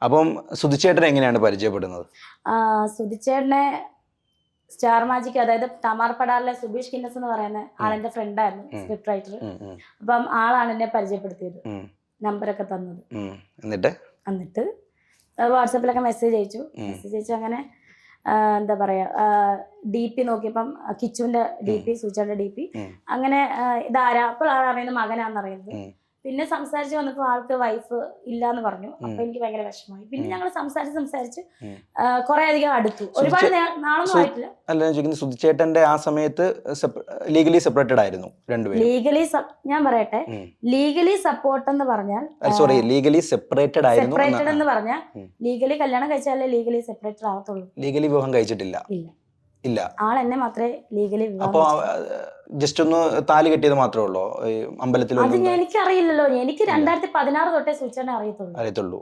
അപ്പം സുധിച്ചേട്ടൻ എങ്ങനെയാണ് പരിചയപ്പെടുന്നത്? സുധിച്ചേട്ടനെ സ്റ്റാർ മാജിക്, അതായത് തമാർ പടാറിലെ സുബീഷ് കിന്നസ് എന്ന് പറയുന്ന ആളെന്റെ ഫ്രണ്ടായിരുന്നു, സ്ക്രിപ്റ്റ് റൈറ്റർ. അപ്പം ആളാണ് എന്നെ പരിചയപ്പെടുത്തിയത്, നമ്പറൊക്കെ തന്നത്. എന്നിട്ട് വാട്സപ്പിലൊക്കെ മെസ്സേജ് അയച്ചു. അങ്ങനെ എന്താ പറയാ, DP നോക്കിയപ്പം കിച്ചുവിന്റെ DP, സുചേട്ടന്റെ DP. അങ്ങനെ ഇതാരാ, അപ്പോൾ ആളറിയുന്നത് മകനാന്നറിയുന്നത്. പിന്നെ സംസാരിച്ച് വന്നപ്പോൾ ആൾക്ക് വൈഫ് ഇല്ലാന്ന് പറഞ്ഞു. അപ്പൊ എനിക്ക് ഭയങ്കര വിഷമമായി. പിന്നെ ഞങ്ങൾ സംസാരിച്ച് കുറെ അധികം അടുത്തു. ഒരുപാട് നാളൊന്നും ആയിട്ടില്ല. അല്ല, സുധിച്ചേട്ടന്റെ ആ സമയത്ത് ലീഗലി സെപ്പറേറ്റഡ് ആയിരുന്നു രണ്ടുപേരും. ഞാൻ പറയട്ടെ, ലീഗലി സപ്പോർട്ട് എന്ന് പറഞ്ഞാൽ, സോറി, ലീഗലി സെപ്പറേറ്റഡ് ആയിരുന്നു. സെപ്പറേറ്റഡ് എന്ന് പറഞ്ഞാൽ ലീഗലി കല്യാണം കഴിച്ചാലേ ലീഗലി സെപ്പറേറ്റഡ് ആവത്തുള്ളൂ. ലീഗലി വിവാഹം കഴിച്ചിട്ടില്ല. ഇല്ല. ആൾ എന്നെ മാത്രമേ ലീഗലി അപ്പൊ ജസ്റ്റ് ഒന്ന് താലി കെട്ടിയത് മാത്രമേ ഉള്ളൂ അമ്പലത്തിൽ? അത് എനിക്കറിയില്ലല്ലോ. എനിക്ക് 2016 തൊട്ടേ സുചേട്ടനെ അറിയത്തുള്ളൂ.